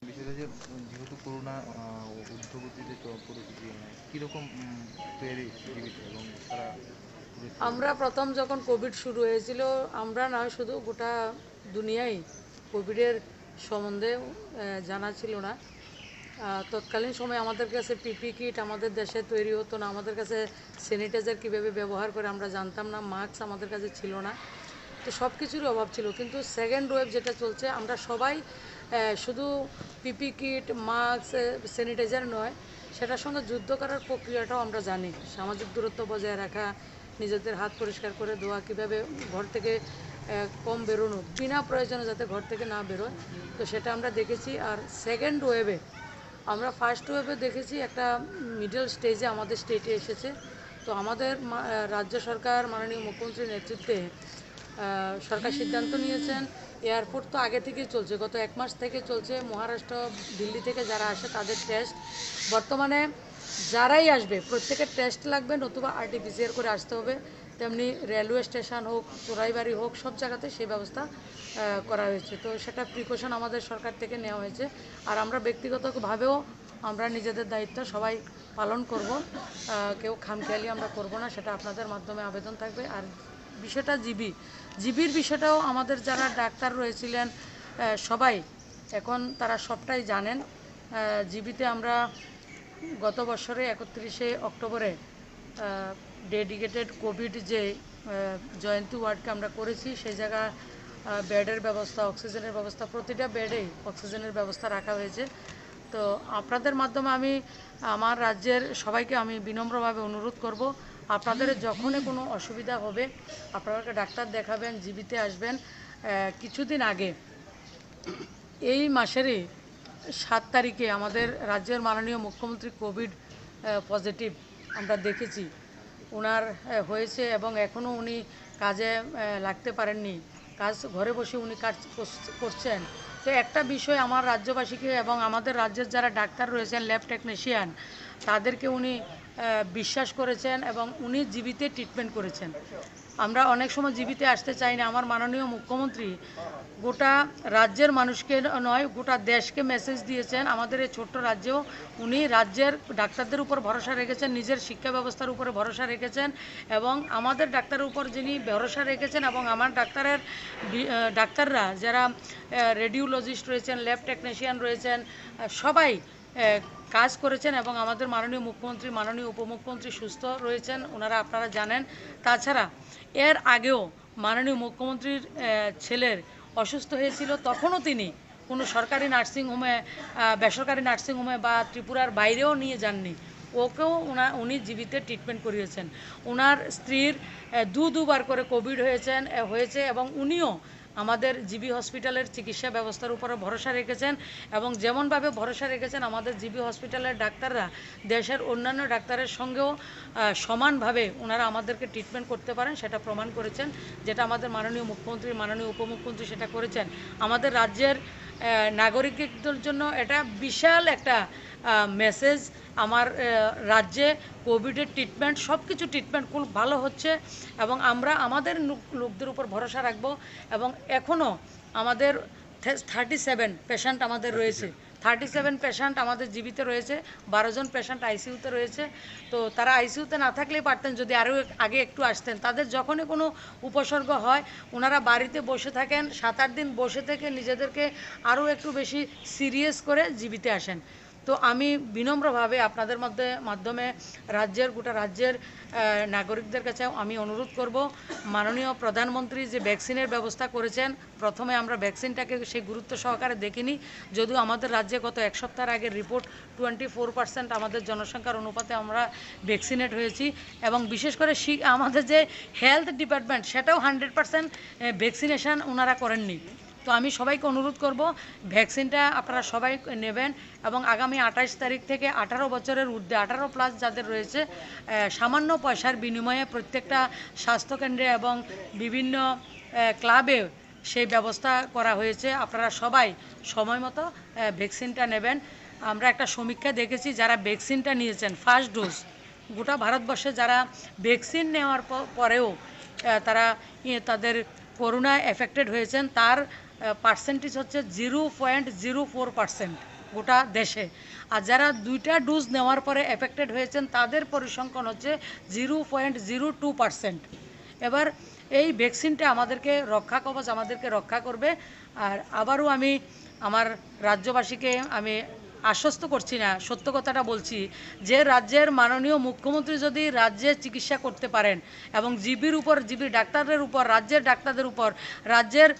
বিষয়টা যে যেহেতু করোনা ঊর্ধ্বগতিতে কীরকম তৈরি জীবিত এবং তারা আমরা প্রথম যখন কোভিড শুরু হয়েছিল, আমরা নয় শুধু গোটা দুনিয়ায় কোভিডের সম্বন্ধে জানা ছিল না। তৎকালীন সময় আমাদের কাছে পিপি কিট আমাদের দেশে তৈরি হতো না, আমাদের কাছে স্যানিটাইজার কীভাবে ব্যবহার করে আমরা জানতাম না, মাস্ক আমাদের কাছে ছিল না। তো সব কিছুরই অভাব ছিল। কিন্তু সেকেন্ড ওয়েভ যেটা চলছে, আমরা সবাই শুধু পিপি কিট, মাস্ক, স্যানিটাইজার নয়, সেটার সঙ্গে যুদ্ধ করার প্রক্রিয়াটাও আমরা জানি। সামাজিক দূরত্ব বজায় রাখা, নিজেদের হাত পরিষ্কার করে দেওয়া, কীভাবে ঘর থেকে কম বেরোনো, বিনা প্রয়োজনে যাতে ঘর থেকে না বেরোয়, তো সেটা আমরা দেখেছি। আর সেকেন্ড ওয়েভে আমরা ফার্স্ট ওয়েভে দেখেছি একটা মিডল স্টেজে আমাদের স্টেটে এসেছে। তো আমাদের রাজ্য সরকার মাননীয় মুখ্যমন্ত্রীর নেতৃত্বে সরকার সিদ্ধান্ত নিয়েছেন। এয়ারপোর্ট তো আগে থেকেই চলছে, গত 1 মাস থেকে চলছে। মহারাষ্ট্র, দিল্লি থেকে যারা আসে তাদের টেস্ট বর্তমানে যারাই আসবে প্রত্যেকের টেস্ট লাগবে, নতুবা আরটিপিসিআর করে আসতে হবে। তেমনি রেলওয়ে স্টেশন হোক, চোরাইবাড়ি হোক, সব জায়গাতে সেই ব্যবস্থা করা হয়েছে। তো সেটা প্রিকশন আমাদের সরকার থেকে নেওয়া হয়েছে। আর আমরা ব্যক্তিগতভাবেও আমরা নিজেদের দায়িত্ব সবাই পালন করব, কেউ খামখেয়ালি আমরা করব না, সেটা আপনাদের মাধ্যমে আবেদন থাকবে। আর বিষয়টা জিবির বিষয়টাও আমাদের যারা ডাক্তার রয়েছিলেন সবাই এখন তারা সবটাই জানেন। জিবিতে আমরা গত বছরে 31শে অক্টোবরে ডেডিকেটেড কোভিড যে জয়ন্তী ওয়ার্ডকে আমরা করেছি, সেই জায়গায় বেডের ব্যবস্থা, অক্সিজেনের ব্যবস্থা, প্রতিটা বেডেই অক্সিজেনের ব্যবস্থা রাখা হয়েছে। তো আপনাদের মাধ্যমে আমি আমার রাজ্যের সবাইকে আমি বিনম্রভাবে অনুরোধ করব, আপনাদের যখনই কোনো অসুবিধা হবে আপনারা ডাক্তার দেখাবেন, জিবিতে আসবেন। কিছুদিন আগে এই মাসেরই 7 তারিখে আমাদের রাজ্যের মাননীয় মুখ্যমন্ত্রী কোভিড পজিটিভ আমরা দেখেছি, ওনার হয়েছে এবং এখনও উনি কাজে লাগতে পারেননি, কাজ ঘরে বসে উনি কাজ করছেন। তো একটা বিষয় আমার রাজ্যবাসীকে এবং আমাদের রাজ্যের যারা ডাক্তার রয়েছেন, ল্যাব টেকনিশিয়ান, তাদেরকে উনি বিশ্বাস করেছেন এবং উনি জীবিতে ট্রিটমেন্ট করেছেন। আমরা অনেক সময় জীবিতে আসতে চাই না। আমার মাননীয় মুখ্যমন্ত্রী গোটা রাজ্যের মানুষকে নয়, গোটা দেশকে মেসেজ দিয়েছেন। আমাদের এই ছোট্ট রাজ্যেও উনি রাজ্যের ডাক্তারদের উপর ভরসা রেখেছেন, নিজের শিক্ষা ব্যবস্থার উপরে ভরসা রেখেছেন এবং আমাদের ডাক্তারের উপর যিনি ভরসা রেখেছেন এবং আমার ডাক্তাররা যারা রেডিওলজিস্ট রয়েছেন, ল্যাব টেকনিশিয়ান রয়েছেন, সবাই কাজ করেছেন এবং আমাদের মাননীয় মুখ্যমন্ত্রী, মাননীয় উপমুখ্যমন্ত্রী সুস্থ রয়েছেন, ওনারা আপনারা জানেন। তাছাড়া এর আগেও মাননীয় মুখ্যমন্ত্রীর ছেলের অসুস্থ হয়েছিল, তখনও তিনি কোনো সরকারি নার্সিংহোমে, বেসরকারি নার্সিংহোমে বা ত্রিপুরার বাইরেও নিয়ে যাননি, ওকেও উনি জীবিতে ট্রিটমেন্ট করিয়েছেন। ওনার স্ত্রীর দুবার করে কোভিড হয়েছে এবং উনিও আমাদের জিবি হসপিটালের চিকিৎসা ব্যবস্থার উপরে ভরসা রেখেছেন এবং যেমনভাবে ভরসা রেখেছেন আমাদের জিবি হসপিটালের ডাক্তাররা দেশের অন্যান্য ডাক্তারের সঙ্গেও সমানভাবে ওনারা আমাদেরকে ট্রিটমেন্ট করতে পারেন, সেটা প্রমাণ করেছেন। যেটা আমাদের মাননীয় মুখ্যমন্ত্রী, মাননীয় উপমুখ্যমন্ত্রী সেটা করেছেন। আমাদের রাজ্যের নাগরিকদের জন্য এটা বিশাল একটা মেসেজ। আমার রাজ্যে কোভিডের ট্রিটমেন্ট, সব কিছু ট্রিটমেন্ট খুব ভালো হচ্ছে এবং আমরা আমাদের লোকদের উপর ভরসা রাখব। এবং এখনও আমাদের 37 পেশেন্ট আমাদের রয়েছে, 37 পেশেন্ট আমাদের জীবিত রয়েছে, 12 জন পেশেন্ট আইসিইউতে রয়েছে। তো তারা আইসিইউতে না থাকলেই পারতেন, যদি আরও আগে একটু আসতেন। তাদের যখনই কোনো উপসর্গ হয় ওনারা বাড়িতে বসে থাকেন, 7-8 দিন বসে থেকে নিজেদেরকে আরও একটু বেশি সিরিয়াস করে জীবিতে আসেন। তো আমি বিনম্রভাবে আপনাদের মাধ্যমে গোটা রাজ্যের নাগরিকদের কাছে আমি অনুরোধ করব, মাননীয় প্রধানমন্ত্রী যে ভ্যাকসিনের ব্যবস্থা করেছেন, প্রথমে আমরা ভ্যাকসিনটাকে সেই গুরুত্ব সহকারে দেখিনি, যদিও আমাদের রাজ্যে গত 1 সপ্তাহের আগের রিপোর্ট 24% আমাদের জনসংখ্যার অনুপাতে আমরা ভ্যাকসিনেট হয়েছি এবং বিশেষ করে আমাদের যে হেলথ ডিপার্টমেন্ট সেটাও 100% ভ্যাকসিনেশন ওনারা করেননি। তো আমি সবাইকে অনুরোধ করব ভ্যাকসিনটা আপনারা সবাই নেবেন এবং আগামী 28 তারিখ থেকে 18 বছরের ঊর্ধ্বে, 18+ যাদের রয়েছে, সামান্য পয়সার বিনিময়ে প্রত্যেকটা স্বাস্থ্যকেন্দ্রে এবং বিভিন্ন ক্লাবে সেই ব্যবস্থা করা হয়েছে। আপনারা সবাই সময় মতো ভ্যাকসিনটা নেবেন। আমরা একটা সমীক্ষা দেখেছি, যারা ভ্যাকসিনটা নিয়েছেন ফার্স্ট ডোজ, গোটা ভারতবর্ষে যারা ভ্যাকসিন নেওয়ার পরেও তারা তাদের করোনায় এফেক্টেড হয়েছেন, তার পার্সেন্টেজ হচ্ছে 0.04% গোটা দেশে। আর যারা 2টা ডোজ নেওয়ার পরে এফেক্টেড হয়েছেন তাদের পরিসংখ্যান হচ্ছে 0.02%। এবার এই ভ্যাকসিনটা আমাদেরকে রক্ষা কবচ, আমাদেরকে রক্ষা করবে। আর আবারও আমি আমার রাজ্যবাসীকে আমি আশ্বস্ত করছি না, সত্য কথাটা বলছি, যে রাজ্যের মাননীয় মুখ্যমন্ত্রী যদি রাজ্যে চিকিৎসা করতে পারেন এবং জিবির ডাক্তারদের উপর, রাজ্যের ডাক্তারদের উপর, রাজ্যের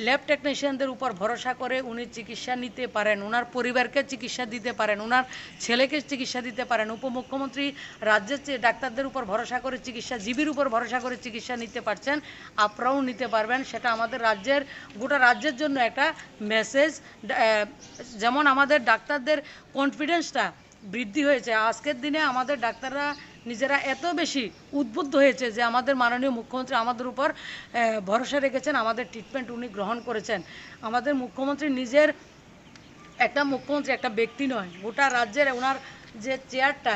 ল্যাব টেকনিশিয়ানদের উপর ভরসা করে উনি চিকিৎসা নিতে পারেন, ওনার পরিবারকে চিকিৎসা দিতে পারেন, ওনার ছেলেকে চিকিৎসা দিতে পারেন, উপমুখ্যমন্ত্রী রাজ্যের ডাক্তারদের উপর ভরসা করে চিকিৎসা, জিবির উপর ভরসা করে চিকিৎসা নিতে পারছেন, আপনারাও নিতে পারবেন। সেটা আমাদের রাজ্যের, গোটা রাজ্যের জন্য একটা মেসেজ। যেমন আমাদের ডাক্তারদের কনফিডেন্সটা বৃদ্ধি হয়েছে, আজকের দিনে আমাদের ডাক্তাররা নিজেরা এত বেশি উদ্বুদ্ধ হয়েছে যে আমাদের মাননীয় মুখ্যমন্ত্রী আমাদের উপর ভরসা রেখেছেন, আমাদের ট্রিটমেন্ট উনি গ্রহণ করেছেন। আমাদের মুখ্যমন্ত্রী নিজের একটা ব্যক্তি নয়, গোটা রাজ্যের ওনার যে চেয়ারটা,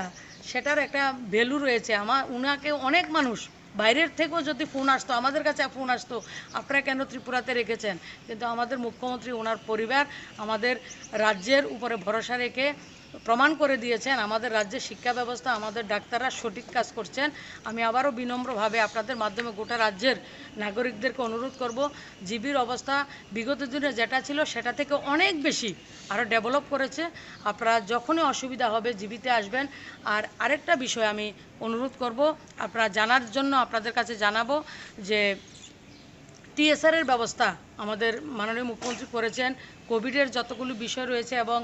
সেটার একটা ভ্যালু রয়েছে। ওনাকে অনেক মানুষ বাইরের থেকেও যদি ফোন আসতো, আমাদের কাছে ফোন আসতো, আপনারা কেন ত্রিপুরাতে রেখেছেন, কিন্তু আমাদের মুখ্যমন্ত্রী, ওনার পরিবার আমাদের রাজ্যের উপরে ভরসা রেখে প্রমাণ করে দিয়েছেন আমাদের রাজ্যের শিক্ষা ব্যবস্থা, আমাদের ডাক্তাররা সঠিক কাজ করছেন। আমি আবারও বিনম্রভাবে আপনাদের মাধ্যমে গোটা রাজ্যের নাগরিকদেরকে অনুরোধ করব, জিবির অবস্থা বিগত দিনে যেটা ছিল সেটা থেকে অনেক বেশি আরও ডেভেলপ করেছে। আপনারা যখনই অসুবিধা হবে জিবিতে আসবেন। আর আরেকটা বিষয় আমি অনুরোধ করব, আপনারা জানার জন্য আপনাদের কাছে জানাবো যে টিএসআরের ব্যবস্থা আমাদের মাননীয় মুখ্যমন্ত্রী করেছেন। কোভিডের যতগুলো বিষয় রয়েছে এবং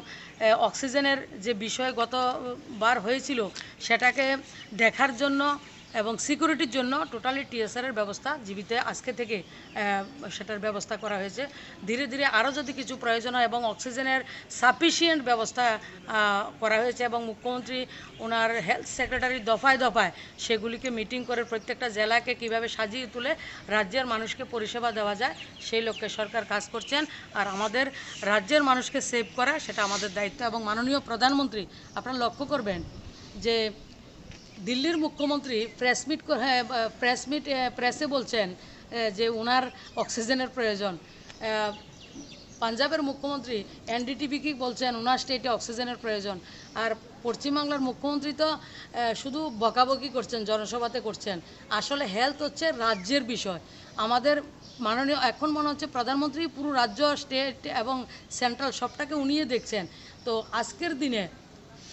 অক্সিজেনের যে বিষয় গতবার হয়েছিল সেটাকে দেখার জন্য এবং সিকিউরিটির জন্য টোটালি টিএসআরের ব্যবস্থা জীবিতে আজকে থেকে সেটার ব্যবস্থা করা হয়েছে। ধীরে ধীরে আরও যদি কিছু প্রয়োজন হয় এবং অক্সিজেনের সাফিসিয়েন্ট ব্যবস্থা করা হয়েছে এবং মুখ্যমন্ত্রী ওনার হেলথ সেক্রেটারি দফায় দফায় সেগুলিকে মিটিং করে প্রত্যেকটা জেলাকে কিভাবে সাজিয়ে তুলে রাজ্যের মানুষকে পরিষেবা দেওয়া যায় সেই লক্ষ্যে সরকার কাজ করছেন। আর আমাদের রাজ্যের মানুষকে সেভ করা সেটা আমাদের দায়িত্ব। এবং মাননীয় প্রধানমন্ত্রী আপনারা লক্ষ্য করবেন যে দিল্লির মুখ্যমন্ত্রী প্রেসে বলছেন যে ওনার অক্সিজেনের প্রয়োজন। পাঞ্জাবের মুখ্যমন্ত্রী এনডিটিভিকে বলছেন ওনার স্টেটে অক্সিজেনের প্রয়োজন। আর পশ্চিমবাংলার মুখ্যমন্ত্রী তো শুধু বকাবকি করছেন, জনসভাতে করছেন। আসলে হেলথ হচ্ছে রাজ্যের বিষয়। আমাদের মাননীয় এখন মনে হচ্ছে প্রধানমন্ত্রী পুরো রাজ্য, স্টেট এবং সেন্ট্রাল সবটাকে উনিয়ে দেখছেন। তো আজকের দিনে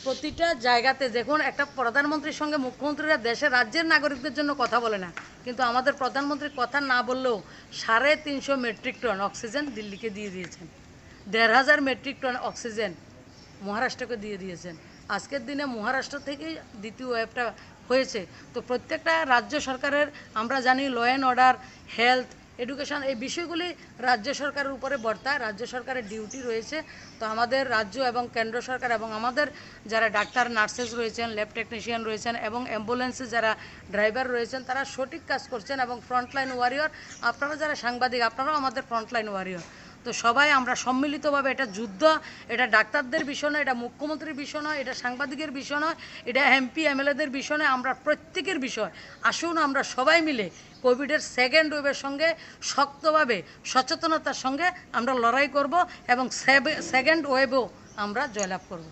প্রতিটা জায়গাতে দেখুন, একটা প্রধানমন্ত্রীর সঙ্গে মুখ্যমন্ত্রীরা দেশের রাজ্যের নাগরিকদের জন্য কথা বলে না, কিন্তু আমাদের প্রধানমন্ত্রী কথা না বললেও 350 মেট্রিক টন অক্সিজেন দিল্লিকে দিয়ে দিয়েছেন, 1500 মেট্রিক টন অক্সিজেন মহারাষ্ট্রকে দিয়ে দিয়েছেন। আজকের দিনে মহারাষ্ট্র থেকেই দ্বিতীয় ওয়েভটা হয়েছে। তো প্রত্যেকটা রাজ্য সরকারের, আমরা জানি law and order, health, education, এই বিষয়গুলি রাজ্য সরকারের উপরে বর্তায়, রাজ্য সরকারের ডিউটি রয়েছে। তো আমাদের রাজ্য এবং কেন্দ্র সরকার এবং আমাদের যারা ডাক্তার, নার্সেস রয়েছেন, ল্যাব টেকনিশিয়ান রয়েছেন এবং অ্যাম্বুলেন্সে যারা ড্রাইভার রয়েছেন, তারা সঠিক কাজ করছেন। এবং ফ্রন্টলাইন ওয়ারিয়র, আপনারা যারা সাংবাদিক, আপনারাও আমাদের ফ্রন্টলাইন ওয়ারিয়র। তো সবাই আমরা সম্মিলিতভাবে, এটা যুদ্ধ, এটা ডাক্তারদের বিষয় নয়, এটা মুখ্যমন্ত্রীর বিষয় নয়, এটা সাংবাদিকের বিষয় নয়, এটা এমপি এমএলএদের বিষয় নয়, আমরা প্রত্যেকের বিষয়। আসুন আমরা সবাই মিলে কোভিডের সেকেন্ড ওয়েভের সঙ্গে শক্তভাবে, সচেতনতার সঙ্গে আমরা লড়াই করব এবং সেকেন্ড ওয়েভেও আমরা জয়লাভ করব।